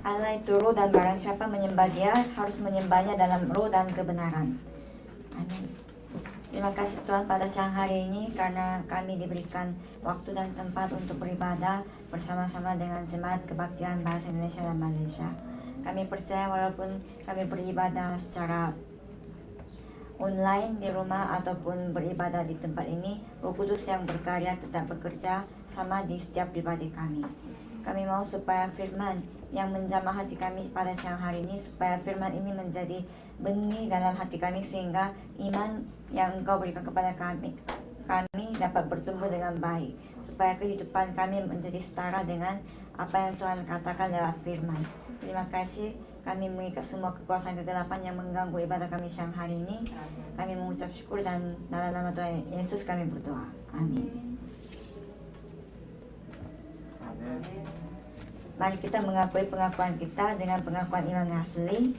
Allah itu roh dan barang siapa menyembah dia harus menyembahnya dalam roh dan kebenaran. Amin. Terima kasih Tuhan pada siang hari ini karena kami diberikan waktu dan tempat untuk beribadah bersama-sama dengan jemaat kebaktian bahasa Indonesia dan Malaysia. Kami percaya walaupun kami beribadah secara online di rumah ataupun beribadah di tempat ini, Roh Kudus yang berkarya tetap bekerja sama di setiap pribadi kami. Kami mau supaya firman yang menjamah hati kami pada siang hari ini, supaya firman ini menjadi benih dalam hati kami sehingga iman yang Engkau berikan kepada kami dapat bertumbuh dengan baik, supaya kehidupan kami menjadi setara dengan apa yang Tuhan katakan lewat firman. Terima kasih. Kami mengikat semua kekuasaan kegelapan yang mengganggu ibadah kami siang hari ini. Kami mengucap syukur dan dalam nama Tuhan Yesus kami berdoa. Amin. Mari kita mengakui pengakuan kita dengan pengakuan iman rasuli.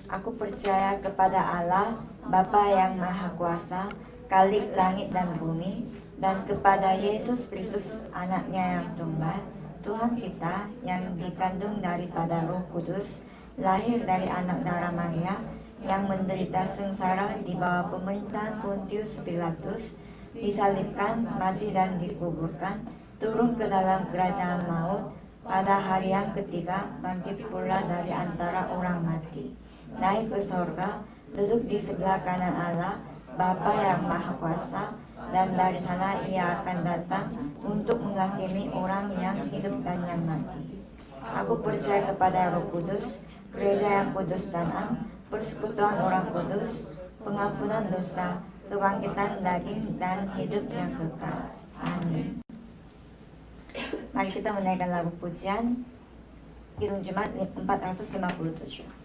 Aku percaya kepada Allah, Bapa yang Maha Kuasa, Khalik langit dan bumi, dan kepada Yesus Kristus, anaknya yang tunggal, Tuhan kita yang dikandung daripada Roh Kudus, lahir dari anak darah Maria, yang menderita sengsara di bawah pemerintahan Pontius Pilatus, disalibkan, mati dan dikuburkan, turun ke dalam kerajaan maut, pada hari yang ketiga bangkit pula dari antara orang mati, naik ke sorga, duduk di sebelah kanan Allah, Bapa yang Maha Kuasa, dan dari sana ia akan datang untuk menghakimi orang yang hidup dan yang mati. Aku percaya kepada Roh Kudus, gereja yang kudus dan am, persekutuan orang kudus, pengampunan dosa, kebangkitan daging, dan hidup yang kekal. Amin. Mari kita menaikkan lagu pujian Kidung Jemaat 457.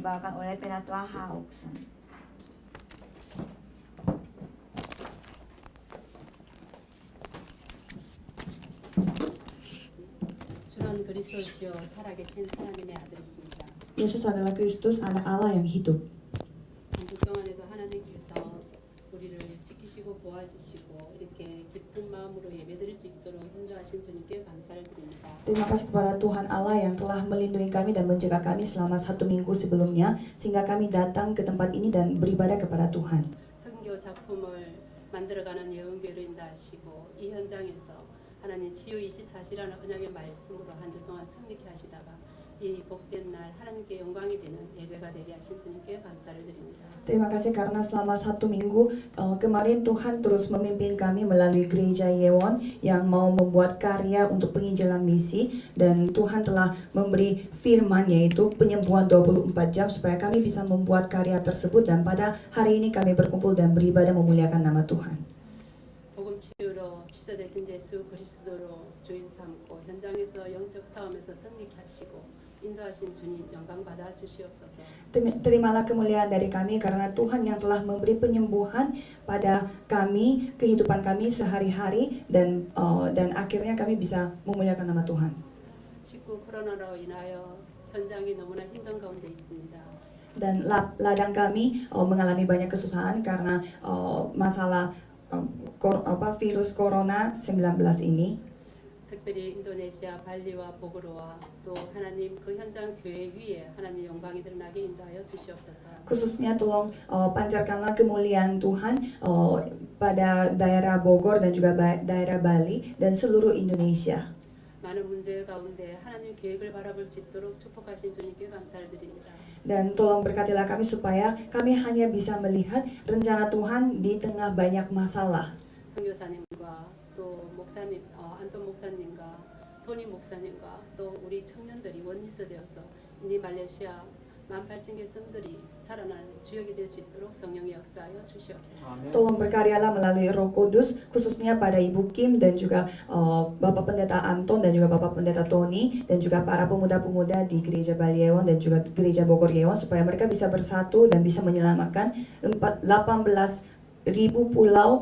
dibawakan oleh Penatua Hausen. 주는 그리스도시요 살아계신 하나님의 아들이십니다. Yesus adalah Kristus, anak Allah yang hidup. 한 주 동안에도 하나님께서 우리를 지키시고 보호하시고 이렇게 기쁜 마음으로 예배드릴 수 있도록 인도하신 주님께 감사를 드립니다. Terima kasih kepada Tuhan Allah yang telah melindungi kami dan menjaga kami selama 1 minggu sebelumnya, sehingga kami datang ke tempat ini dan beribadah kepada Tuhan. 선교 작품을 만들어가는 예언교회로 인도하시고 이 현장에서 하나님 치유 24시라는 언약의 말씀으로 한 주 동안 승리케 ha시다가 이 복된 날 하나님께 영광이 되는 예배가 되게 하신 주님께 감사를 드립니다. Terima kasih karena selama 1 minggu kemarin Tuhan terus memimpin kami melalui gereja Yewon yang mau membuat karya untuk penginjilan misi, dan Tuhan telah memberi firman yaitu penyembuhan 24 jam supaya kami bisa membuat karya tersebut, dan pada hari ini kami berkumpul dan beribadah memuliakan nama Tuhan. 복음 치유로 취소되신 예수 그리스도로 주인 삼고 현장에서 영적 싸움에서 승리케 하시고 인도하신 주님 영광 받아 주시옵소서. Terimalah kemuliaan dari kami karena Tuhan yang telah memberi penyembuhan pada kami, kehidupan kami sehari-hari, dan akhirnya kami bisa memuliakan nama Tuhan. 19 코로나로 인하여 현장이 너무나 힘든 가운데 있습니다. Dan ladang kami mengalami banyak kesusahan karena masalah virus corona 19 ini. 특별히 인도네시아 발리와 보그로와 또 하나님 그 현장 교회 위에 하나님 영광이 드러나게 인도하여 주시옵소서. Khususnya tolong pancarkanlah kemuliaan Tuhan pada daerah Bogor dan juga daerah Bali dan seluruh Indonesia. 많은 문제 가운데 하나님 계획을 바라볼 수 있도록 축복하신 주님께 감사를 드립니다. Dan tolong berkatilah kami supaya kami hanya bisa melihat rencana Tuhan di tengah banyak masalah. 선교사님과 또 목사님, 안톤 목사님과 토니 목사님과 또 우리 청년들이 원리스 되어서 인디 말레이시아 18,000개 섬들이 살아날 주역이 될 수 있도록 성령의 역사하여 주시옵소서. Tolong berkaryalah melalui Roh Kudus, khususnya pada Ibu Kim dan juga Bapak Pendeta Anton dan juga Bapak Pendeta Tony dan juga para pemuda-pemuda di Gereja Bali Yewon dan juga Gereja Bogor Yewon, supaya mereka bisa bersatu dan bisa menyelamatkan 18.000 pulau,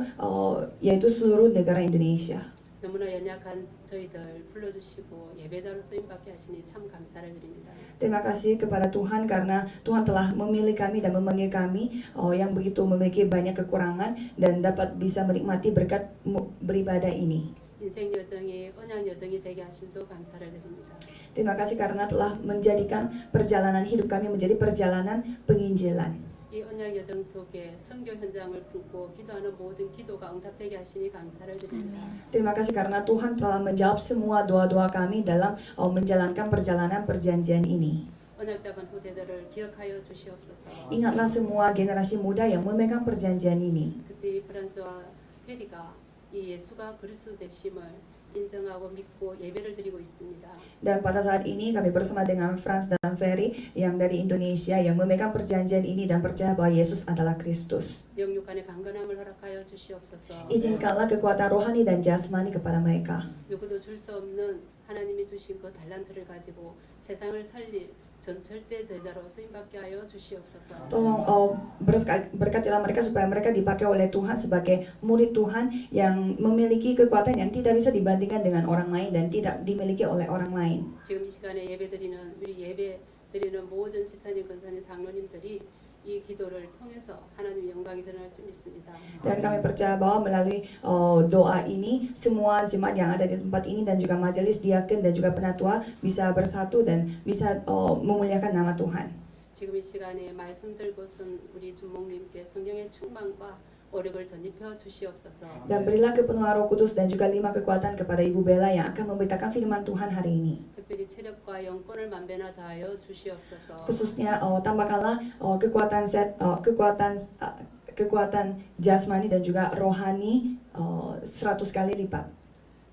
yaitu seluruh negara Indonesia. 너무나 연약한 저희들 불러주시고 예배자로 쓰임받게 하시니 참 감사를 드립니다. Terima kasih kepada Tuhan karena Tuhan telah memilih kami dan memanggil kami yang begitu memiliki banyak kekurangan dan dapat bisa menikmati berkat beribadah ini. 인생 여정이 언약 여정이 되게 하심도 감사를 드립니다. Terima kasih karena telah menjadikan perjalanan hidup kami menjadi perjalanan penginjilan. 이 언약 여정 속에 선교 현장을 품고 기도하는 모든 기도가 응답되게 하시니 감사를 드립니다. Terima kasih karena Tuhan telah menjawab semua doa-doa kami dalam menjalankan perjalanan perjanjian ini. 언약 잡은 후대들을 기억하여 주시옵소서. Ingatlah semua generasi muda yang memegang perjanjian ini. 특히 프랑스와 페리가 이 예수가 그리스도 되심을 인정하고 믿고 예배를 드리고 있습니다. Dan pada saat ini kami bersama dengan Frans dan Ferry yang dari Indonesia yang memegang perjanjian ini dan percaya bahwa Yesus adalah Kristus. 영육 간의 강건함을 허락하여 주시옵소서. Izinkanlah kekuatan rohani dan jasmani kepada mereka. 누구도 줄 수 없는 하나님이 주신 그 달란트를 가지고 세상을 살릴 전철대 제자로 쓰임받게 하여 주시옵소서. Tolong berkatilah mereka supaya mereka dipakai oleh Tuhan sebagai murid Tuhan yang memiliki kekuatan yang tidak bisa dibandingkan dengan orang lain dan tidak dimiliki oleh orang lain. 지금 이 시간에 우리 예배 드리는 모든 집사님, 권사님, 장로님들이 이 기도를 통해서 하나님 영광이 드러날 줄 믿습니다. Dan kami percaya bahwa melalui doa ini semua jemaat yang ada di tempat ini dan juga majelis diaken dan juga penatua bisa bersatu dan bisa memuliakan nama Tuhan. 지금 이 시간에 말씀 들고선 우리 주목님께 성령의 충만과 오력을 덧입혀 주시옵소서. Dan berilah kepenuhan Roh Kudus dan juga 5 kekuatan kepada Ibu Bella yang akan memberitakan firman Tuhan hari ini. 특별히 체력과 영권을 만배나 다하여 주시옵소서. Khususnya tambahkanlah kekuatan jasmani dan juga rohani 100 kali lipat.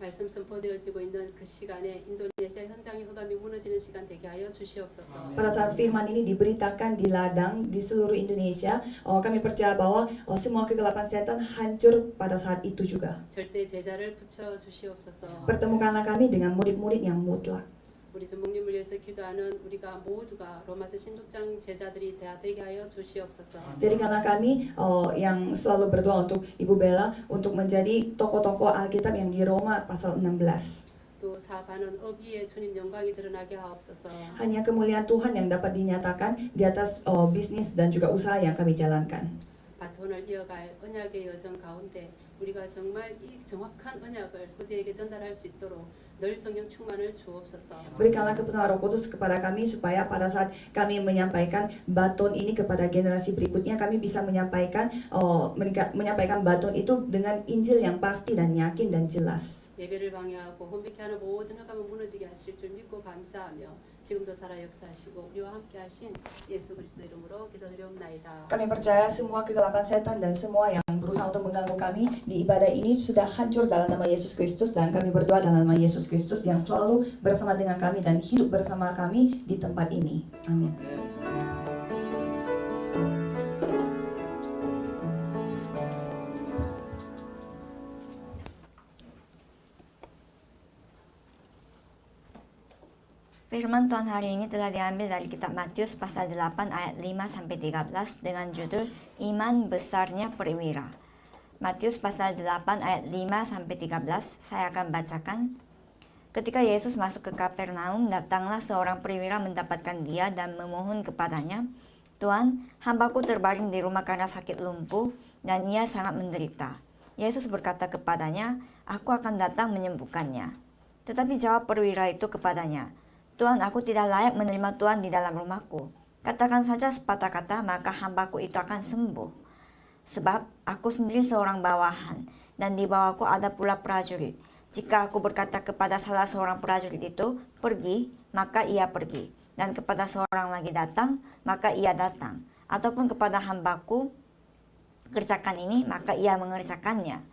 말씀 선포되어지고 있는 그 시간에 인도네시아 현장의 흑암이 무너지는 시간 되게 하여 주시옵소서. Pada saat firman ini diberitakan di ladang di seluruh Indonesia, kami percaya bahwa semua kegelapan setan hancur pada saat itu juga. 절대 제자를 붙여 주시옵소서. Pertemukanlah kami dengan murid-murid yang mutlak. 우리 전복님을 위해서 기도하는 우리가 모두가 로마서 16장 제자들이 되게 하여 주시옵소서. Jadikanlah kami yang selalu berdoa untuk Ibu Bella untuk menjadi tokoh-tokoh Alkitab yang di Roma pasal 16. 또 사업하는 업 위에 주님 영광이 드러나게 하옵소서. Hanya kemuliaan Tuhan yang dapat dinyatakan di atas bisnis dan juga usaha yang kami jalankan. 바톤을 이어갈 언약의 여정 가운데 우리가 정말 이 정확한 언약을 그들에게 전달할 수 있도록 늘 성령 충만을 주옵소서. Berikanlah kepenuhan Roh Kudus kepada kami supaya pada saat kami menyampaikan baton ini kepada generasi berikutnya, kami bisa menyampaikan baton itu dengan Injil yang pasti dan yakin dan jelas. 예배를 방해하고 혼비케 하는 모든 흑암을 무너지게 하실 줄 믿고 감사하며 지금도 살아 역사하시고 우리와 함께 하신 예수 그리스도 이름으로 기도드리옵나이다. Kami percaya semua kegelapan setan dan semua yang berusaha untuk mengganggu kami di ibadah ini sudah hancur dalam nama Yesus Kristus, dan kami berdoa dalam nama Yesus Kristus yang selalu bersama dengan kami dan hidup bersama kami di tempat ini. Amin. Firman Tuhan hari ini telah diambil dari kitab Matius pasal 8 ayat 5-13 dengan judul Iman Besarnya Perwira. Matius pasal 8 ayat 5-13 saya akan bacakan. Ketika Yesus masuk ke Kapernaum, datanglah seorang perwira mendapatkan dia dan memohon kepadanya, "Tuan, hambaku terbaring di rumah karena sakit lumpuh dan ia sangat menderita." Yesus berkata kepadanya, "Aku akan datang menyembuhkannya." Tetapi jawab perwira itu kepadanya, "Tuan, aku tidak layak menerima Tuan di dalam rumahku. Katakan saja sepatah kata, maka hambaku itu akan sembuh. Sebab aku sendiri seorang bawahan, dan di bawahku ada pula prajurit. Jika aku berkata kepada salah seorang prajurit itu, 'Pergi,' maka ia pergi. Dan kepada seorang lagi, 'Datang,' maka ia datang. Ataupun kepada hambaku, 'Kerjakan ini,' maka ia mengerjakannya."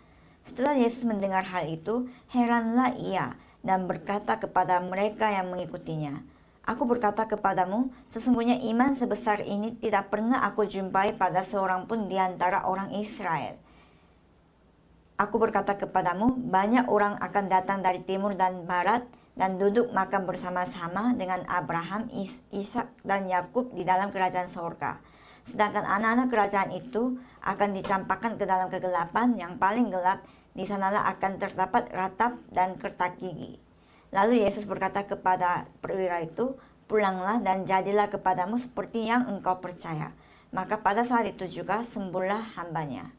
Setelah Yesus mendengar hal itu, heranlah ia dan berkata kepada mereka yang mengikutinya, "Aku berkata kepadamu, sesungguhnya iman sebesar ini tidak pernah aku jumpai pada seorang pun di antara orang Israel. Aku berkata kepadamu, banyak orang akan datang dari timur dan barat dan duduk makan bersama-sama dengan Abraham, Ishak dan Yakub di dalam kerajaan sorga. Sedangkan anak-anak kerajaan itu akan dicampakkan ke dalam kegelapan yang paling gelap. Di sanalah akan terdapat ratap dan kertak gigi." Lalu Yesus berkata kepada perwira itu, "Pulanglah dan jadilah kepadamu seperti yang engkau percaya." Maka pada saat itu juga sembuhlah hambanya.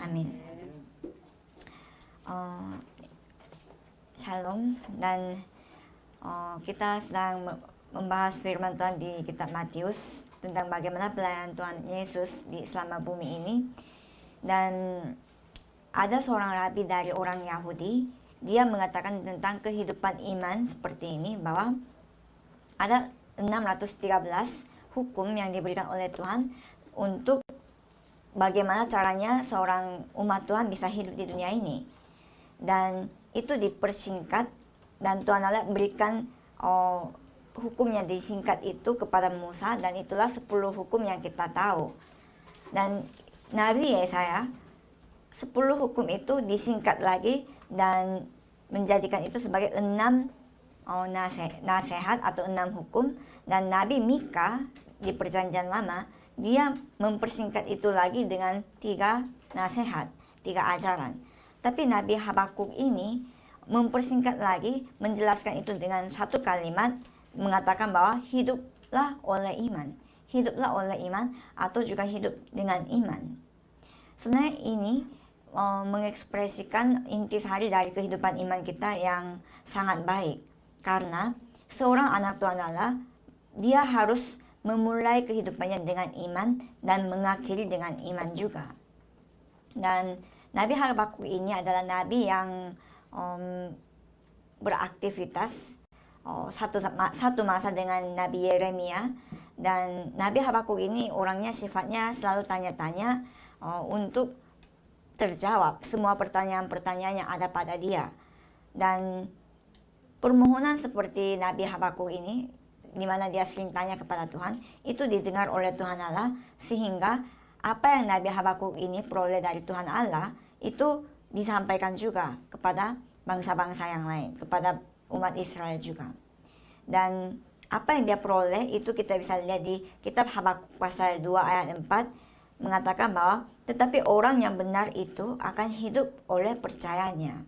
Amin. Shalom, dan kita sedang membahas firman Tuhan di kitab Matius tentang bagaimana pelayanan Tuhan Yesus di selama bumi ini. Dan ada seorang rabi dari orang Yahudi, dia mengatakan tentang kehidupan iman seperti ini, bahwa ada 613 hukum yang diberikan oleh Tuhan untuk bagaimana caranya seorang umat Tuhan bisa hidup di dunia ini. Dan itu dipersingkat, dan Tuhan Allah berikan hukum yang disingkat itu kepada Musa, dan itulah 10 hukum yang kita tahu. Dan Nabi Yesaya 10 hukum itu disingkat lagi dan menjadikan itu sebagai 6 nasihat atau 6 hukum. Dan Nabi Mika di perjanjian lama, dia mempersingkat itu lagi dengan 3 nasihat, 3 ajaran. Tapi Nabi Habakuk ini mempersingkat lagi, menjelaskan itu dengan 1 kalimat, mengatakan bahwa hiduplah oleh iman. Hiduplah oleh iman, atau juga hidup dengan iman. Sebenarnya ini mengekspresikan intisari dari kehidupan iman kita yang sangat baik. Karena seorang anak Tuhan Allah, dia harus memulai kehidupannya dengan iman dan mengakhiri dengan iman juga. Dan Nabi Habakuk ini adalah nabi yang beraktivitas satu masa dengan Nabi Yeremia. Dan Nabi Habakuk ini orangnya sifatnya selalu tanya-tanya untuk terjawab semua pertanyaan-pertanyaan yang ada pada dia. Dan permohonan seperti Nabi Habakuk ini, di mana dia sering tanya kepada Tuhan, itu didengar oleh Tuhan Allah, sehingga apa yang Nabi Habakuk ini peroleh dari Tuhan Allah itu disampaikan juga kepada bangsa-bangsa yang lain, kepada umat Israel juga. Dan apa yang dia peroleh itu kita bisa lihat di kitab Habakuk pasal 2 ayat 4 mengatakan bahwa tetapi orang yang benar itu akan hidup oleh percayanya.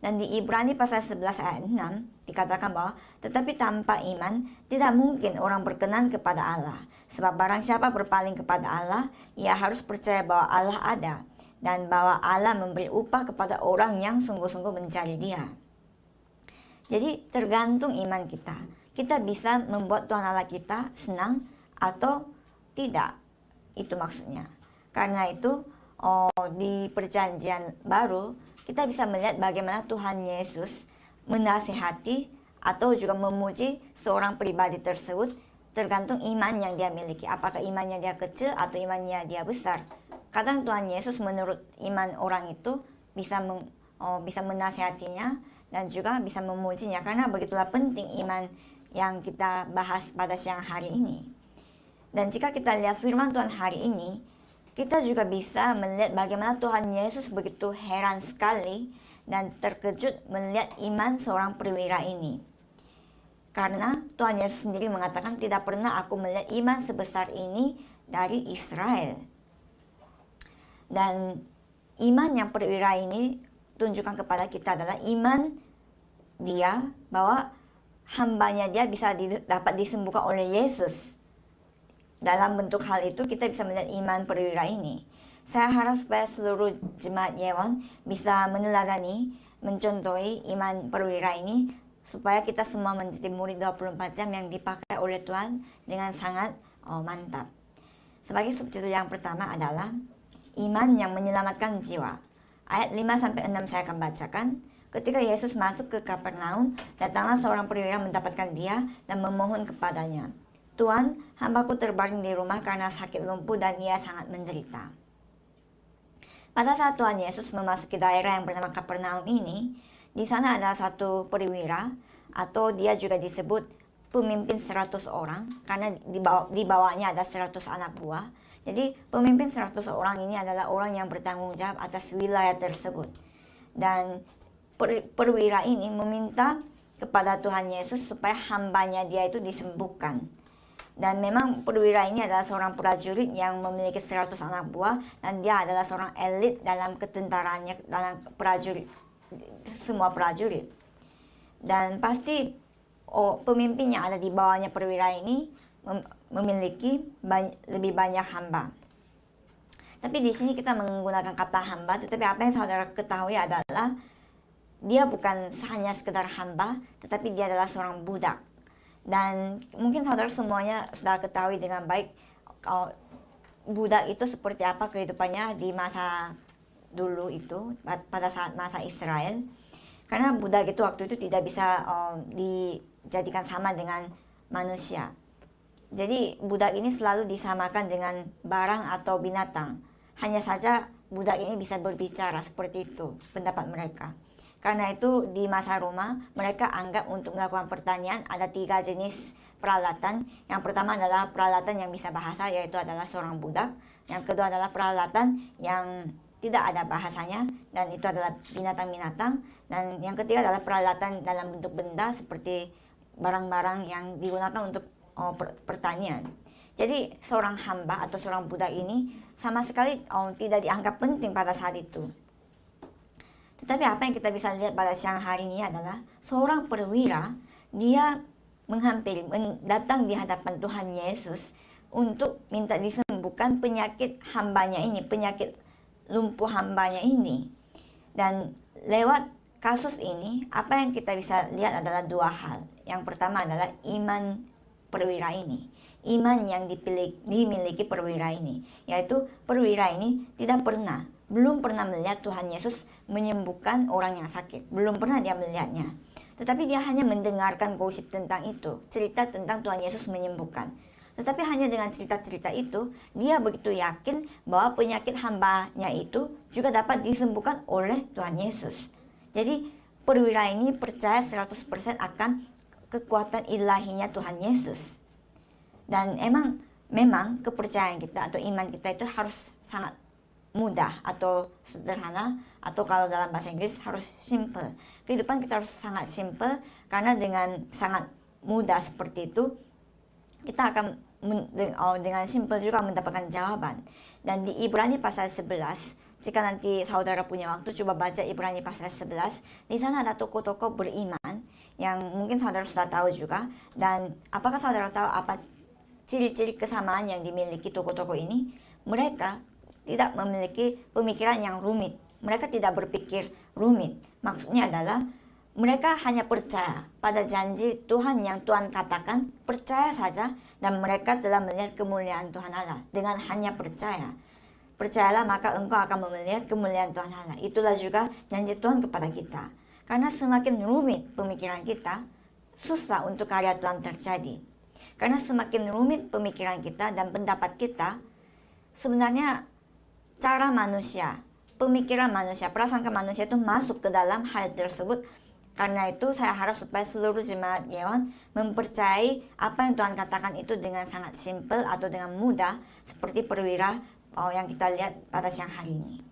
Dan di Ibrani pasal 11 ayat 6 dikatakan bahwa tetapi tanpa iman tidak mungkin orang berkenan kepada Allah. Sebab barang siapa berpaling kepada Allah, ia harus percaya bahwa Allah ada dan bahwa Allah memberi upah kepada orang yang sungguh-sungguh mencari Dia. Jadi tergantung iman kita. Kita bisa membuat Tuhan Allah kita senang atau tidak. Itu maksudnya. Karena itu di perjanjian baru kita bisa melihat bagaimana Tuhan Yesus menasihati atau juga memuji seorang pribadi tersebut tergantung iman yang dia miliki. Apakah imannya dia kecil atau imannya dia besar. Kadang Tuhan Yesus menurut iman orang itu bisa menasihatinya dan juga bisa memujinya. Karena begitulah penting iman yang kita bahas pada siang hari ini. Dan jika kita lihat firman Tuhan hari ini, kita juga bisa melihat bagaimana Tuhan Yesus begitu heran sekali dan terkejut melihat iman seorang perwira ini. Karena Tuhan Yesus sendiri mengatakan tidak pernah aku melihat iman sebesar ini dari Israel. Dan iman yang perwira ini tunjukkan kepada kita adalah iman dia bahwa hambanya dia bisa dapat disembuhkan oleh Yesus. Dalam bentuk hal itu kita bisa melihat iman perwira ini. Saya harap supaya seluruh jemaat Yewon bisa meneladani, mencontohi iman perwira ini supaya kita semua menjadi murid 24 jam yang dipakai oleh Tuhan dengan sangat mantap. Sebagai subtitle yang pertama adalah iman yang menyelamatkan jiwa. Ayat 5-6 saya akan bacakan. Ketika Yesus masuk ke Kapernaum, datanglah seorang perwira mendapatkan dia dan memohon kepadanya, Tuhan, hambaku terbaring di rumah karena sakit lumpuh dan ia sangat menderita. Pada saat Tuhan Yesus memasuki daerah yang bernama Kapernaum ini, di sana ada satu perwira atau dia juga disebut pemimpin 100 orang karena di bawahnya ada 100 anak buah. Jadi pemimpin 100 orang ini adalah orang yang bertanggung jawab atas wilayah tersebut. Dan perwira ini meminta kepada Tuhan Yesus supaya hambanya dia itu disembuhkan. Dan memang perwira ini adalah seorang prajurit yang memiliki 100 anak buah dan dia adalah seorang elit dalam ketentaraannya, dalam prajurit, semua prajurit. Dan pasti pemimpin yang ada di bawahnya perwira ini memiliki lebih banyak hamba. Tapi di sini kita menggunakan kata hamba, tetapi apa yang saudara ketahui adalah dia bukan hanya sekedar hamba, tetapi dia adalah seorang budak. Dan mungkin saudara semuanya sudah ketahui dengan baik budak itu seperti apa kehidupannya di masa dulu itu, pada saat masa Israel. Karena budak itu waktu itu tidak bisa dijadikan sama dengan manusia. Jadi budak ini selalu disamakan dengan barang atau binatang. Hanya saja budak ini bisa berbicara, seperti itu pendapat mereka. Karena itu di masa Roma mereka anggap untuk melakukan pertanian ada 3 jenis peralatan. Yang pertama adalah peralatan yang bisa bahasa, yaitu adalah seorang budak. Yang kedua adalah peralatan yang tidak ada bahasanya, dan itu adalah binatang-binatang. Dan yang ketiga adalah peralatan dalam bentuk benda seperti barang-barang yang digunakan untuk pertanian. Jadi seorang hamba atau seorang budak ini sama sekali tidak dianggap penting pada saat itu. Tetapi apa yang kita bisa lihat pada siang hari ini adalah seorang perwira, dia datang di hadapan Tuhan Yesus untuk minta disembuhkan penyakit hambanya ini, penyakit lumpuh hambanya ini. Dan lewat kasus ini, apa yang kita bisa lihat adalah 2 hal. Yang pertama adalah iman perwira ini. Iman yang dimiliki perwira ini. Yaitu perwira ini belum pernah melihat Tuhan Yesus menyembuhkan orang yang sakit. Belum pernah dia melihatnya. Tetapi dia hanya mendengarkan gosip tentang itu. Cerita tentang Tuhan Yesus menyembuhkan. Tetapi hanya dengan cerita-cerita itu, dia begitu yakin bahwa penyakit hambanya itu juga dapat disembuhkan oleh Tuhan Yesus. Jadi perwira ini percaya 100% akan kekuatan ilahinya Tuhan Yesus. Dan memang kepercayaan kita atau iman kita itu harus sangat mudah atau sederhana, atau kalau dalam bahasa Inggris harus simple. Kehidupan kita harus sangat simple, karena dengan sangat muda seperti itu, kita akan dengan simpel juga mendapatkan jawaban. Dan di Ibrani pasal 11, jika nanti saudara punya waktu, coba baca Ibrani pasal 11. Di sana ada tokoh-tokoh beriman yang mungkin saudara sudah tahu juga. Dan apakah saudara tahu apa ciri-ciri kesamaan yang dimiliki tokoh-tokoh ini? Mereka tidak memiliki pemikiran yang rumit. Mereka tidak berpikir rumit. Maksudnya adalah mereka hanya percaya pada janji Tuhan yang Tuhan katakan, percaya saja, dan mereka telah melihat kemuliaan Tuhan Allah dengan hanya percaya. Percayalah maka engkau akan melihat kemuliaan Tuhan Allah. Itulah juga janji Tuhan kepada kita. Karena semakin rumit pemikiran kita, susah untuk karya Tuhan terjadi. Karena semakin rumit pemikiran kita dan pendapat kita, sebenarnya cara manusia, pemikiran manusia, prasangka manusia itu masuk ke dalam hal tersebut. Karena itu saya harap supaya seluruh jemaat Yeon mempercayai apa yang Tuhan katakan itu dengan sangat simpel atau dengan mudah, seperti perwira yang kita lihat pada siang hari ini.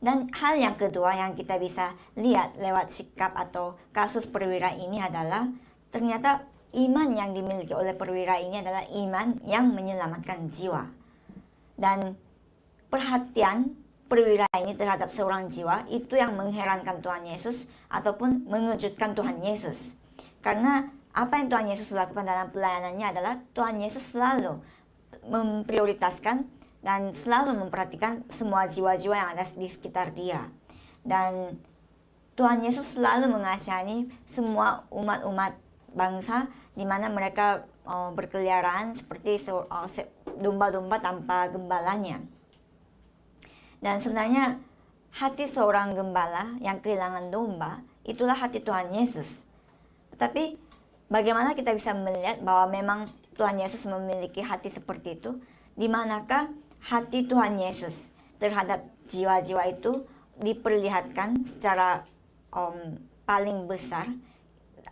Dan hal yang kedua yang kita bisa lihat lewat sikap atau kasus perwira ini adalah ternyata iman yang dimiliki oleh perwira ini adalah iman yang menyelamatkan jiwa. Dan perhatian perwira ini terhadap seorang jiwa itu yang mengherankan Tuhan Yesus ataupun mengejutkan Tuhan Yesus. Karena apa yang Tuhan Yesus lakukan dalam pelayanannya adalah Tuhan Yesus selalu memprioritaskan dan selalu memperhatikan semua jiwa-jiwa yang ada di sekitar dia. Dan Tuhan Yesus selalu mengasihani semua umat-umat bangsa di mana mereka berkeliaran seperti domba-domba tanpa gembalanya. Dan sebenarnya hati seorang gembala yang kehilangan domba, itulah hati Tuhan Yesus. Tetapi bagaimana kita bisa melihat bahwa memang Tuhan Yesus memiliki hati seperti itu? Di manakah hati Tuhan Yesus terhadap jiwa-jiwa itu diperlihatkan secara paling besar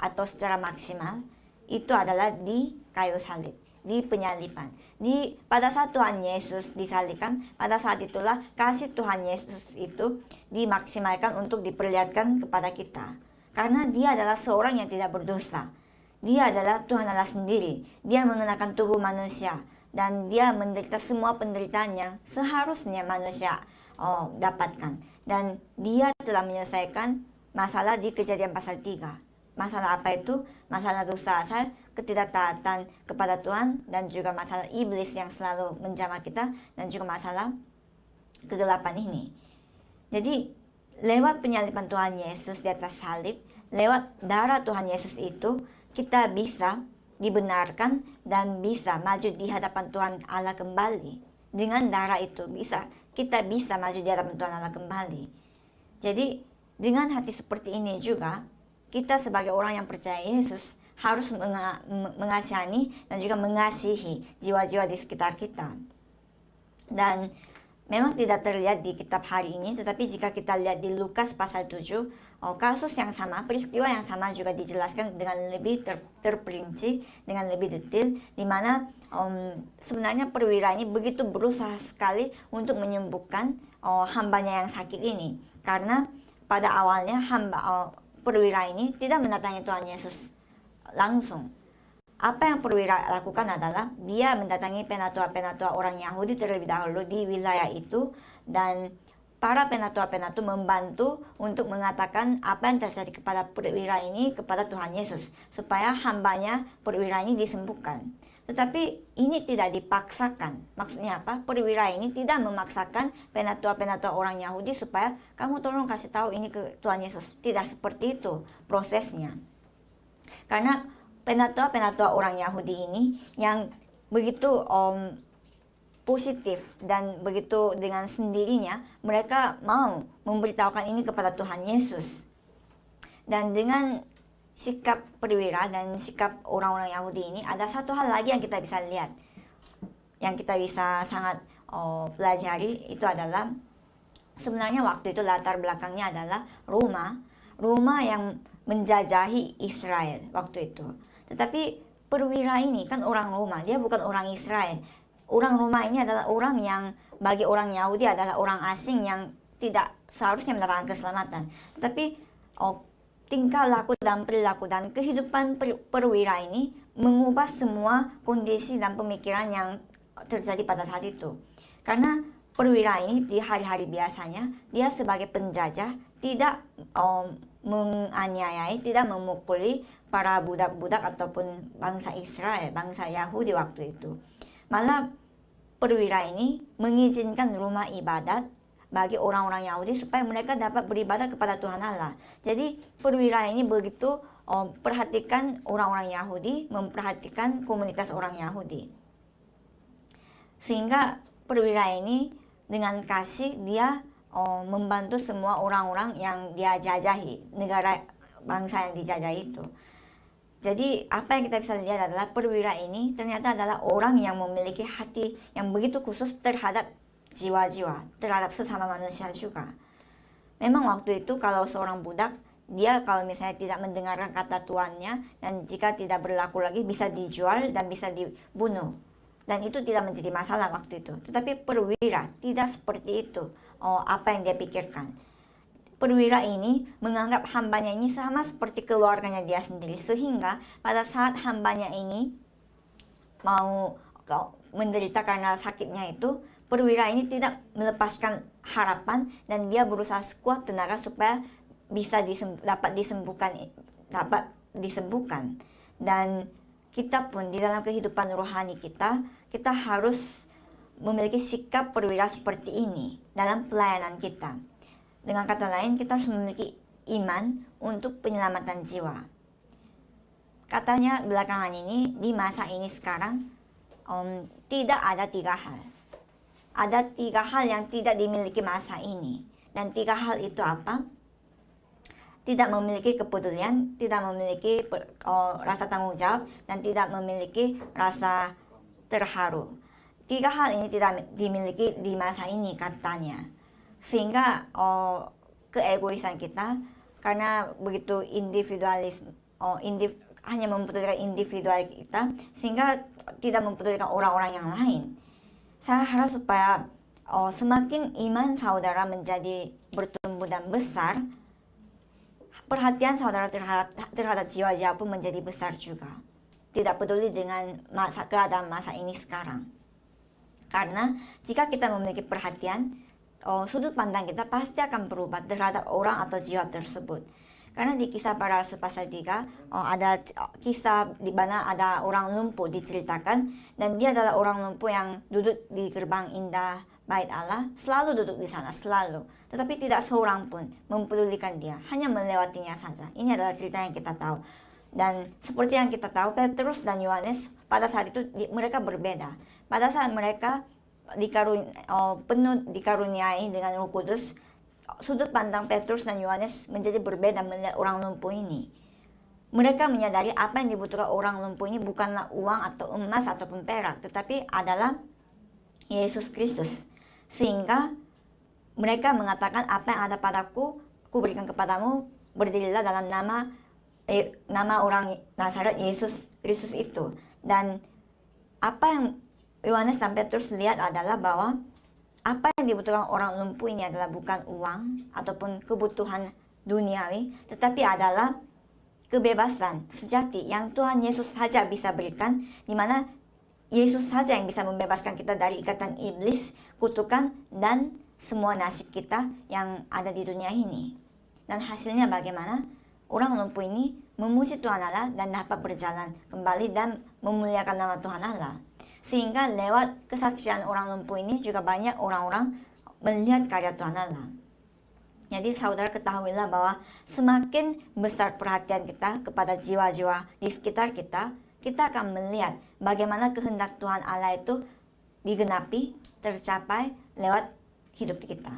atau secara maksimal? Itu adalah di kayu salib, di penyaliban. Pada saat Tuhan Yesus disalibkan, pada saat itulah kasih Tuhan Yesus itu dimaksimalkan untuk diperlihatkan kepada kita. Karena dia adalah seorang yang tidak berdosa. Dia adalah Tuhan Allah sendiri. Dia mengenakan tubuh manusia. Dan dia menderita semua penderitaan yang seharusnya manusia dapatkan. Dan dia telah menyelesaikan masalah di Kejadian pasal 3. Masalah apa itu? Masalah dosa asal, ketidaktaatan kepada Tuhan, dan juga masalah iblis yang selalu menjamah kita, dan juga masalah kegelapan ini. Jadi lewat penyaliban Tuhan Yesus di atas salib, lewat darah Tuhan Yesus itu, kita bisa dibenarkan dan bisa maju di hadapan Tuhan Allah kembali. Dengan darah itu kita bisa maju di hadapan Tuhan Allah kembali. Jadi dengan hati seperti ini juga, kita sebagai orang yang percaya Yesus harus mengasihani dan juga mengasihi jiwa-jiwa di sekitar kita. Dan memang tidak terlihat di kitab hari ini, tetapi jika kita lihat di Lukas pasal 7, kasus yang sama, peristiwa yang sama juga dijelaskan dengan lebih terperinci, dengan lebih detail, di mana sebenarnya perwira ini begitu berusaha sekali untuk menyembuhkan hambanya yang sakit ini. Karena pada awalnya perwira ini tidak mendatangi Tuhan Yesus langsung. Apa yang perwira lakukan adalah dia mendatangi penatua-penatua orang Yahudi terlebih dahulu di wilayah itu, dan para penatua-penatua membantu untuk mengatakan apa yang terjadi kepada perwira ini kepada Tuhan Yesus, supaya hambanya perwira ini disembuhkan. Tetapi ini tidak dipaksakan. Maksudnya apa? Perwira ini tidak memaksakan penatua-penatua orang Yahudi supaya kamu tolong kasih tahu ini ke Tuhan Yesus. Tidak seperti itu prosesnya. Karena penatua-penatua orang Yahudi ini yang begitu positif dan begitu dengan sendirinya mereka mau memberitahukan ini kepada Tuhan Yesus. Dan dengan sikap perwira dan sikap orang-orang Yahudi ini, ada satu hal lagi yang kita bisa lihat, yang kita bisa sangat pelajari, itu adalah sebenarnya waktu itu latar belakangnya adalah Roma yang menjajahi Israel waktu itu. Tetapi perwira ini kan orang Roma, dia bukan orang Israel. Orang Roma ini adalah orang yang bagi orang Yahudi adalah orang asing yang tidak seharusnya mendapatkan keselamatan. Tetapi tingkah laku dan perilaku dan kehidupan perwira ini mengubah semua kondisi dan pemikiran yang terjadi pada saat itu. Karena perwira ini di hari-hari biasanya dia sebagai penjajah tidak menganiayai, tidak memukuli para budak-budak ataupun bangsa Israel, bangsa Yahudi waktu itu. Malah perwira ini mengizinkan rumah ibadat bagi orang-orang Yahudi supaya mereka dapat beribadah kepada Tuhan Allah. Jadi perwira ini begitu perhatikan orang-orang Yahudi, memperhatikan komunitas orang Yahudi. Sehingga perwira ini dengan kasih dia membantu semua orang-orang yang dia jajahi, negara bangsa yang dijajah itu. Jadi apa yang kita bisa lihat adalah perwira ini ternyata adalah orang yang memiliki hati yang begitu khusus terhadap jiwa-jiwa, terhadap sesama manusia juga. Memang waktu itu kalau seorang budak, dia kalau misalnya tidak mendengarkan kata tuannya dan jika tidak berlaku lagi bisa dijual dan bisa dibunuh. Dan itu tidak menjadi masalah waktu itu. Tetapi perwira tidak seperti itu. Apa yang dia pikirkan. Perwira ini menganggap hambanya ini sama seperti keluarganya dia sendiri. Sehingga pada saat hambanya ini mau menderita karena sakitnya itu, perwira ini tidak melepaskan harapan dan dia berusaha sekuat tenaga supaya bisa dapat disembuhkan. Dan kita pun di dalam kehidupan rohani kita harus memiliki sikap perwira seperti ini dalam pelayanan kita. Dengan kata lain, kita harus memiliki iman untuk penyelamatan jiwa. Katanya belakangan ini, di masa ini sekarang, tidak ada 3 hal. Ada 3 hal yang tidak dimiliki masa ini. Dan 3 hal itu apa? Tidak memiliki kepedulian, tidak memiliki rasa tanggung jawab, dan tidak memiliki rasa terharu. 3 hal ini tidak dimiliki di masa ini katanya. Sehingga keegoisan kita, karena begitu individualisme, hanya mempedulikan individual kita, sehingga tidak mempedulikan orang-orang yang lain. Saya harap supaya semakin iman saudara menjadi bertumbuh dan besar, perhatian saudara terhadap jiwa-jiwa pun menjadi besar juga. Tidak peduli dengan keadaan masa ini sekarang. Karena jika kita memiliki perhatian, sudut pandang kita pasti akan berubah terhadap orang atau jiwa tersebut. Karena di Kisah Para Rasul pasal 3 ada kisah di mana ada orang lumpuh diceritakan, dan dia adalah orang lumpuh yang duduk di gerbang indah bait Allah, selalu duduk di sana, selalu. Tetapi tidak seorang pun mempedulikan dia, hanya melewatinya saja. Ini adalah cerita yang kita tahu. Dan seperti yang kita tahu, Petrus dan Yohanes pada saat itu mereka berbeda. Pada saat mereka penuh dikaruniai dengan Roh Kudus, sudut pandang Petrus dan Yohanes menjadi berbeda melihat orang lumpuh ini. Mereka menyadari apa yang dibutuhkan orang lumpuh ini bukanlah uang atau emas ataupun perak, tetapi adalah Yesus Kristus. Sehingga mereka mengatakan, apa yang ada padaku, ku berikan kepadamu, berdirilah dalam nama orang Nazaret Yesus Kristus itu. Dan apa yang Yohanes dan Petrus lihat adalah bahwa apa yang dibutuhkan orang lumpuh ini adalah bukan uang ataupun kebutuhan duniawi, tetapi adalah kebebasan sejati yang Tuhan Yesus saja bisa berikan, di mana Yesus saja yang bisa membebaskan kita dari ikatan iblis, kutukan, dan semua nasib kita yang ada di dunia ini. Dan hasilnya bagaimana? Orang lumpuh ini memuji Tuhan Allah dan dapat berjalan kembali dan memuliakan nama Tuhan Allah. Sehingga lewat kesaksian orang lumpuh ini juga banyak orang-orang melihat karya Tuhan Allah. Jadi saudara ketahuilah bahwa semakin besar perhatian kita kepada jiwa-jiwa di sekitar kita, kita akan melihat bagaimana kehendak Tuhan Allah itu digenapi, tercapai lewat hidup kita.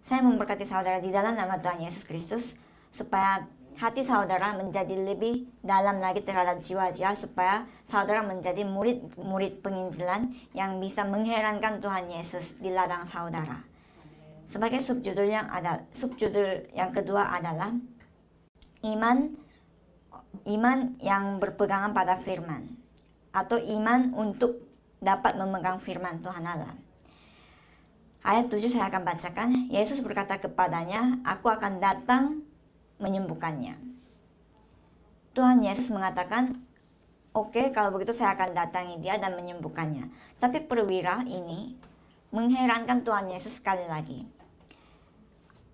Saya memberkati saudara di dalam nama Tuhan Yesus Kristus, supaya hati saudara menjadi lebih dalam lagi terhadap jiwa-jiwa, supaya saudara menjadi murid-murid penginjilan yang bisa mengherankan Tuhan Yesus di ladang saudara. Sebagai subjudul yang kedua adalah iman yang berpegangan pada firman, atau iman untuk dapat memegang firman Tuhan Allah. Ayat 7 saya akan bacakan. Yesus berkata kepadanya, "Aku akan datang menyembuhkannya." Tuhan Yesus mengatakan, oke, kalau begitu saya akan datangi dia dan menyembuhkannya. Tapi perwira ini mengherankan Tuhan Yesus sekali lagi.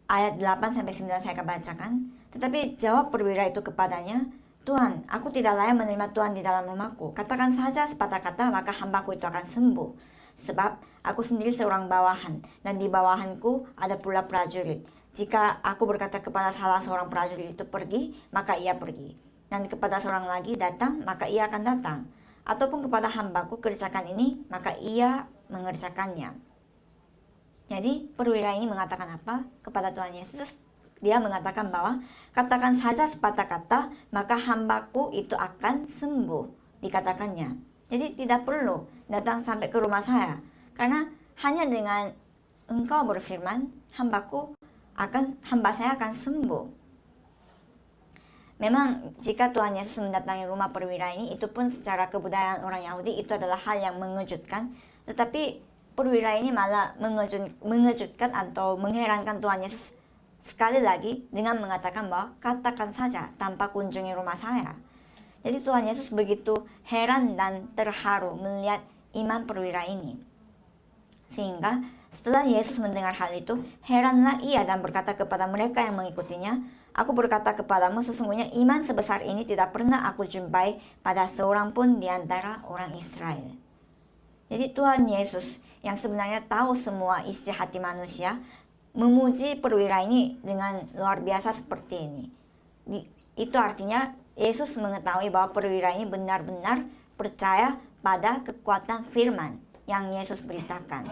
Ayat 8-9 saya akan bacakan. Tetapi jawab perwira itu kepadanya, Tuhan, aku tidak layak menerima Tuhan di dalam rumahku. Katakan saja sepatah kata, maka hambaku itu akan sembuh. Sebab aku sendiri seorang bawahan, dan di bawahanku ada pula prajurit. Jika aku berkata kepada salah seorang prajurit itu pergi, maka ia pergi. Dan kepada seorang lagi datang, maka ia akan datang. Ataupun kepada hambaku kerjakan ini, maka ia mengerjakannya. Jadi perwira ini mengatakan apa kepada Tuhan Yesus? Dia mengatakan bahwa katakan saja sepatah kata, maka hambaku itu akan sembuh, dikatakannya. Jadi tidak perlu datang sampai ke rumah saya, karena hanya dengan engkau berfirman, hamba saya akan sembuh. Memang jika Tuhan Yesus mendatangi rumah perwira ini, itu pun secara kebudayaan orang Yahudi itu adalah hal yang mengejutkan. Tetapi perwira ini malah mengejutkan atau mengherankan Tuhan Yesus sekali lagi dengan mengatakan bahwa katakan saja tanpa kunjungi rumah saya. Jadi Tuhan Yesus begitu heran dan terharu melihat iman perwira ini. Sehingga setelah Yesus mendengar hal itu, heranlah ia dan berkata kepada mereka yang mengikutinya, aku berkata kepadamu, sesungguhnya iman sebesar ini tidak pernah aku jumpai pada seorang pun di antara orang Israel. Jadi Tuhan Yesus yang sebenarnya tahu semua isi hati manusia, memuji perwira ini dengan luar biasa seperti ini. Itu artinya Yesus mengetahui bahwa perwira ini benar-benar percaya pada kekuatan firman yang Yesus beritakan.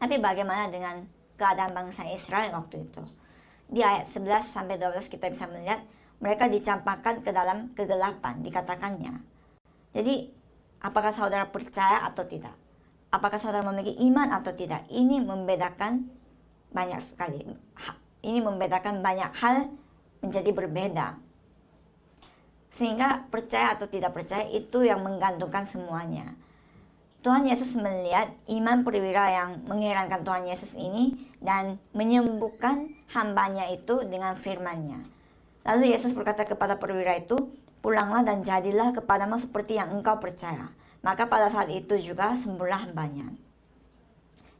Tapi bagaimana dengan keadaan bangsa Israel waktu itu? Di ayat 11-12 kita bisa melihat mereka dicampakkan ke dalam kegelapan, dikatakannya. Jadi apakah saudara percaya atau tidak? Apakah saudara memiliki iman atau tidak? Ini membedakan banyak sekali. Ini membedakan banyak hal menjadi berbeda. Sehingga percaya atau tidak percaya itu yang menggantungkan semuanya. Tuhan Yesus melihat iman perwira yang mengherankan Tuhan Yesus ini dan menyembuhkan hambanya itu dengan firman-Nya. Lalu Yesus berkata kepada perwira itu, pulanglah dan jadilah kepadamu seperti yang engkau percaya. Maka pada saat itu juga sembuhlah hambanya.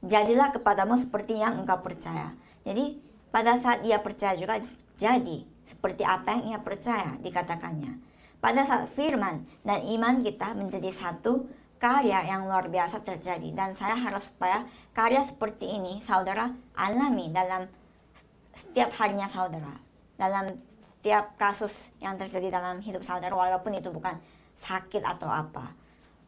Jadilah kepadamu seperti yang engkau percaya. Jadi pada saat ia percaya juga jadi seperti apa yang ia percaya, dikatakannya. Pada saat firman dan iman kita menjadi satu, karya yang luar biasa terjadi. Dan saya harap supaya karya seperti ini saudara alami dalam setiap harinya saudara. Dalam setiap kasus yang terjadi dalam hidup saudara, walaupun itu bukan sakit atau apa.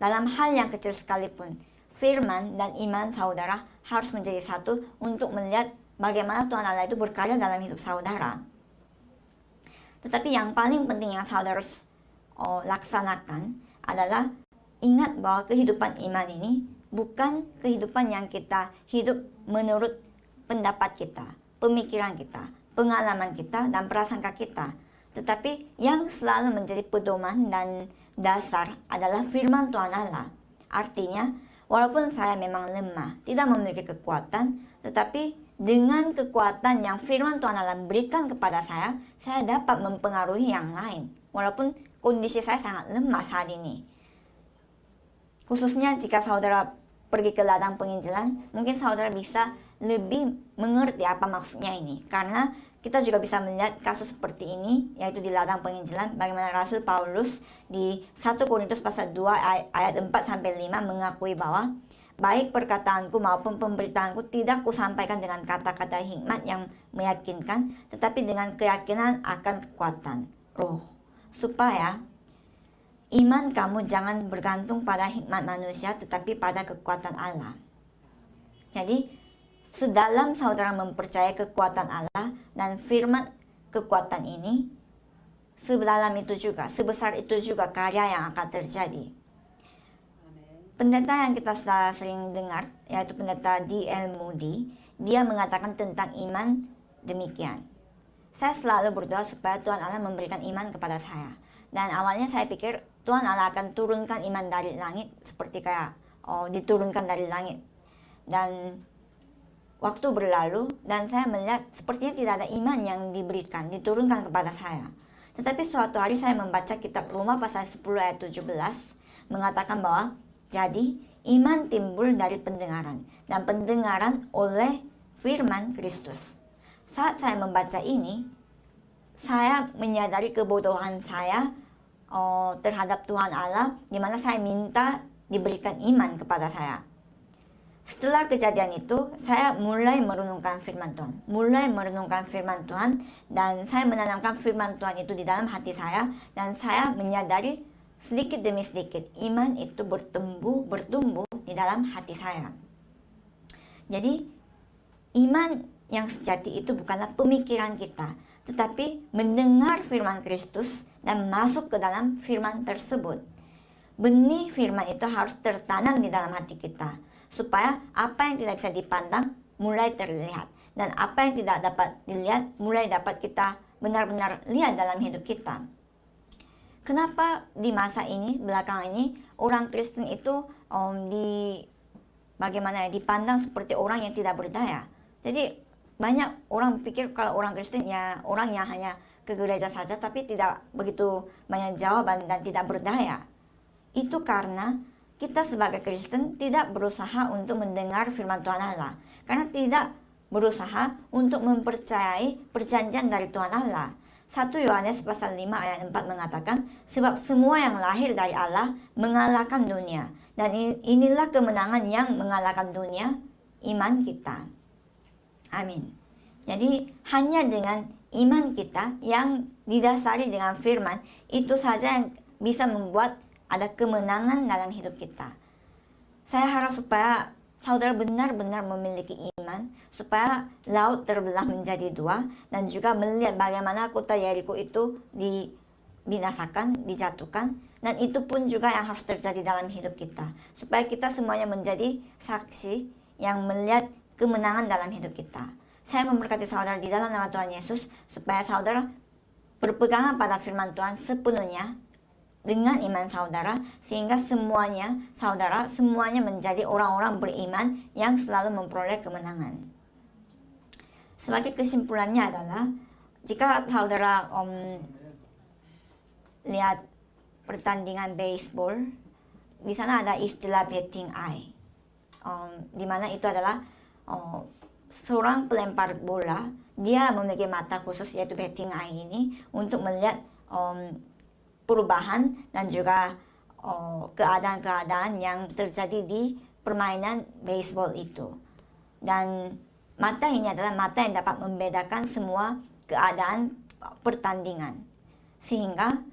Dalam hal yang kecil sekalipun, firman dan iman saudara harus menjadi satu untuk melihat bagaimana Tuhan Allah itu berkarya dalam hidup saudara. Tetapi yang paling penting yang saudara harus laksanakan adalah ingat bahwa kehidupan iman ini bukan kehidupan yang kita hidup menurut pendapat kita, pemikiran kita, pengalaman kita, dan prasangka kita. Tetapi yang selalu menjadi pedoman dan dasar adalah firman Tuhan Allah. Artinya, walaupun saya memang lemah, tidak memiliki kekuatan, tetapi dengan kekuatan yang firman Tuhan Allah berikan kepada saya dapat mempengaruhi yang lain. Walaupun kondisi saya sangat lemah saat ini. Khususnya jika saudara pergi ke ladang penginjilan, mungkin saudara bisa lebih mengerti apa maksudnya ini. Karena kita juga bisa melihat kasus seperti ini, yaitu di ladang penginjilan, bagaimana Rasul Paulus di 1 Korintus pasal 2 ayat 4-5 mengakui bahwa baik perkataanku maupun pemberitaanku tidak kusampaikan dengan kata-kata hikmat yang meyakinkan, tetapi dengan keyakinan akan kekuatan roh, supaya iman kamu jangan bergantung pada hikmat manusia, tetapi pada kekuatan Allah. Jadi sedalam saudara mempercayai kekuatan Allah dan firman kekuatan ini, sedalam itu juga, sebesar itu juga karya yang akan terjadi. Pendeta yang kita sudah sering dengar, yaitu pendeta D.L. Moody, dia mengatakan tentang iman demikian. Saya selalu berdoa supaya Tuhan Allah memberikan iman kepada saya. Dan awalnya saya pikir Tuhan Allah akan turunkan iman dari langit, seperti kayak diturunkan dari langit. Dan waktu berlalu dan saya melihat sepertinya tidak ada iman yang diberikan, diturunkan kepada saya. Tetapi suatu hari saya membaca kitab Roma pasal 10 ayat 17 mengatakan bahwa jadi iman timbul dari pendengaran dan pendengaran oleh firman Kristus. Saat saya membaca ini, saya menyadari kebodohan saya terhadap Tuhan Allah, di mana saya minta diberikan iman kepada saya. Setelah kejadian itu, saya mulai merenungkan firman Tuhan, dan saya menanamkan firman Tuhan itu di dalam hati saya, dan saya menyadari sedikit demi sedikit iman itu bertumbuh di dalam hati saya. Jadi, iman yang sejati itu bukanlah pemikiran kita, tetapi mendengar firman Kristus dan masuk ke dalam firman tersebut. Benih firman itu harus tertanam di dalam hati kita, supaya apa yang tidak bisa dipandang mulai terlihat, dan apa yang tidak dapat dilihat mulai dapat kita benar-benar lihat dalam hidup kita. Kenapa di masa ini, belakangan ini, orang Kristen itu dipandang seperti orang yang tidak berdaya? Jadi banyak orang pikir kalau orang Kristen ya orang yang hanya ke gereja saja tapi tidak begitu banyak jawaban dan tidak berdaya. Itu karena kita sebagai Kristen tidak berusaha untuk mendengar firman Tuhan Allah, karena tidak berusaha untuk mempercayai perjanjian dari Tuhan Allah. 1 Yohanes pasal 5 ayat 4 mengatakan, sebab semua yang lahir dari Allah mengalahkan dunia, dan inilah kemenangan yang mengalahkan dunia, iman kita. Amin. Jadi hanya dengan iman kita yang didasari dengan firman, itu saja yang bisa membuat ada kemenangan dalam hidup kita. Saya harap supaya saudara benar-benar memiliki iman, supaya laut terbelah menjadi dua, dan juga melihat bagaimana kota Yeriko itu dibinasakan, dijatuhkan, dan itu pun juga yang harus terjadi dalam hidup kita, supaya kita semuanya menjadi saksi yang melihat kemenangan dalam hidup kita. Saya memberkati saudara di dalam nama Tuhan Yesus, supaya saudara berpegangan pada firman Tuhan sepenuhnya dengan iman saudara, sehingga semuanya menjadi orang-orang beriman yang selalu memperoleh kemenangan. Sebagai kesimpulannya adalah, jika saudara lihat pertandingan baseball, di sana ada istilah betting eye, di mana itu adalah seorang pelempar bola, dia memiliki mata khusus yaitu betting eye ini untuk melihat perubahan dan juga keadaan-keadaan yang terjadi di permainan baseball itu. Dan mata ini adalah mata yang dapat membedakan semua keadaan pertandingan, sehingga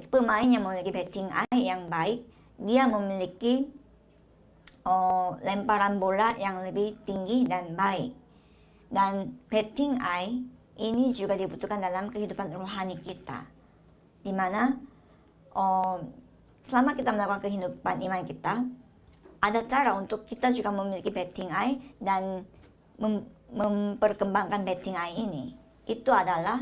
pemain yang memiliki betting eye yang baik, dia memiliki lemparan bola yang lebih tinggi dan baik. Dan betting eye ini juga dibutuhkan dalam kehidupan rohani kita, di mana selama kita melakukan kehidupan iman kita, ada cara untuk kita juga memiliki betting eye dan memperkembangkan betting eye ini. Itu adalah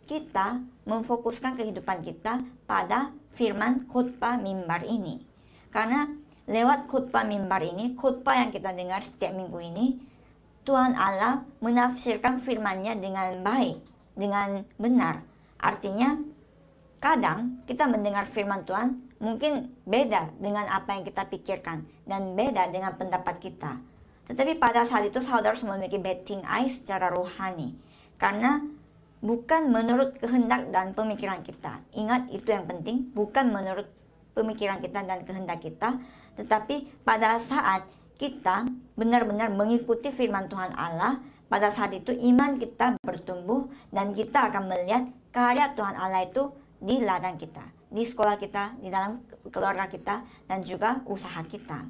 kita memfokuskan kehidupan kita pada firman khotbah mimbar ini. Karena lewat khotbah mimbar ini, khotbah yang kita dengar setiap minggu ini, Tuhan Allah menafsirkan firman-Nya dengan baik, dengan benar. Artinya, kadang kita mendengar firman Tuhan mungkin beda dengan apa yang kita pikirkan dan beda dengan pendapat kita. Tetapi pada saat itu saudara harus memiliki betting eye secara rohani, karena bukan menurut kehendak dan pemikiran kita. Ingat, itu yang penting, bukan menurut pemikiran kita dan kehendak kita, tetapi pada saat kita benar-benar mengikuti firman Tuhan Allah, pada saat itu iman kita bertumbuh dan kita akan melihat karya Tuhan Allah itu di ladang kita, di sekolah kita, di dalam keluarga kita, dan juga usaha kita.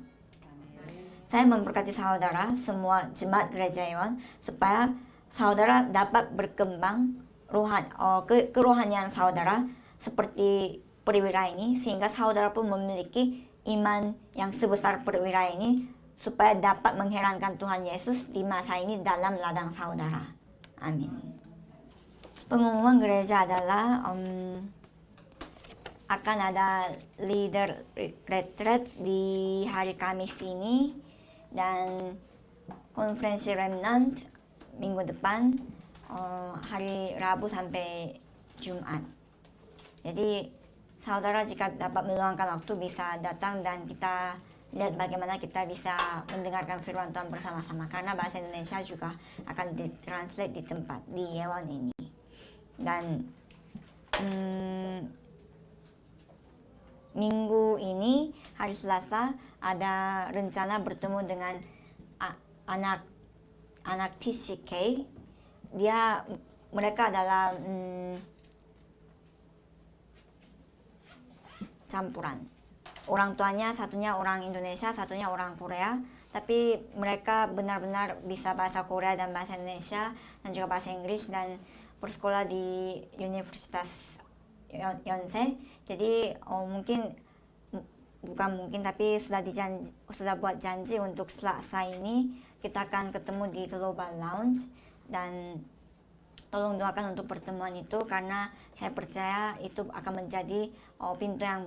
Saya memberkati saudara, semua jemaat gereja Ion, supaya saudara dapat berkembang kerohanian saudara seperti perwira ini, sehingga saudara pun memiliki iman yang sebesar perwira ini, supaya dapat mengherankan Tuhan Yesus di masa ini dalam ladang saudara. Amin. Pengumuman gereja adalah akan ada leader retreat di hari Kamis ini, dan konferensi remnant minggu depan hari Rabu sampai Jumat. Jadi saudara jika dapat meluangkan waktu bisa datang dan kita lihat bagaimana kita bisa mendengarkan firman Tuhan bersama-sama, karena bahasa Indonesia juga akan ditranslate di tempat di Yewon ini. Dan minggu ini hari Selasa ada rencana bertemu dengan anak TCK. Mereka adalah campuran. Orang tuanya satunya orang Indonesia, satunya orang Korea. Tapi mereka benar-benar bisa bahasa Korea dan bahasa Indonesia dan juga bahasa Inggris, dan bersekolah di Universitas Yonsei. Jadi tapi sudah buat janji untuk Selasa ini kita akan ketemu di Global Lounge, dan tolong doakan untuk pertemuan itu, karena saya percaya itu akan menjadi pintu yang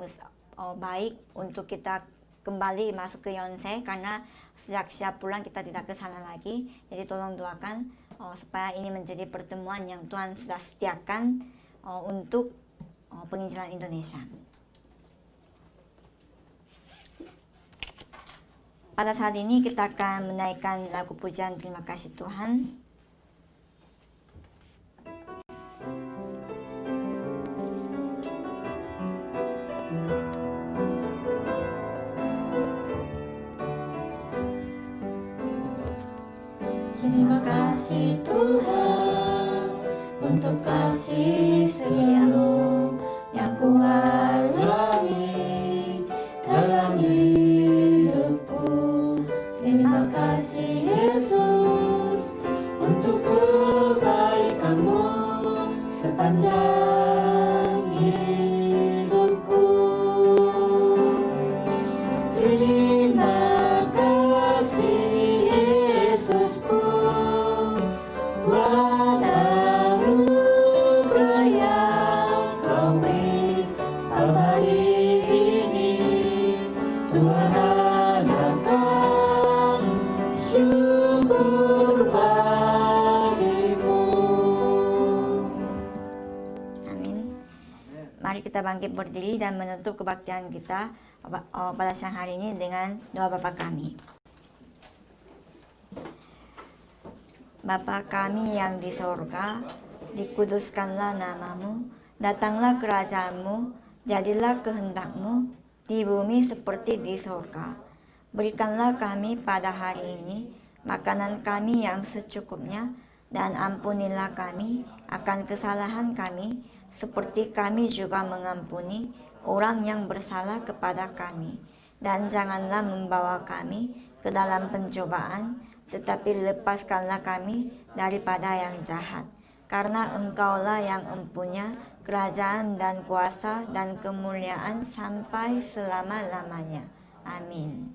baik untuk kita kembali masuk ke Yonsei, karena sejak siap pulang kita tidak ke sana lagi. Jadi tolong doakan supaya ini menjadi pertemuan yang Tuhan sudah sediakan untuk penginjilan Indonesia. Pada saat ini kita akan menaikkan lagu pujian Terima Kasih Tuhan. Terima kasih Tuhan untuk kasih setiamu yang ku alami dalam hidupku. Terima kasih Yesus untuk kebaikanmu sepanjang hidupku. Terima kasih Yesusku buat anugerah yang Kau beri selama hari ini. Tuhan adakan syukur bagimu. Amin. Mari kita bangkit berdiri dan menutup kebaktian kita pada siang hari ini dengan doa Bapa kami. Bapa kami yang di sorga, dikuduskanlah namamu, datanglah kerajaanmu, jadilah kehendakmu di bumi seperti di sorga. Berikanlah kami pada hari ini makanan kami yang secukupnya, dan ampunilah kami akan kesalahan kami, seperti kami juga mengampuni orang yang bersalah kepada kami. Dan janganlah membawa kami ke dalam pencobaan, tetapi lepaskanlah kami daripada yang jahat. Karena Engkaulah yang empunya kerajaan dan kuasa dan kemuliaan sampai selama-lamanya. Amin.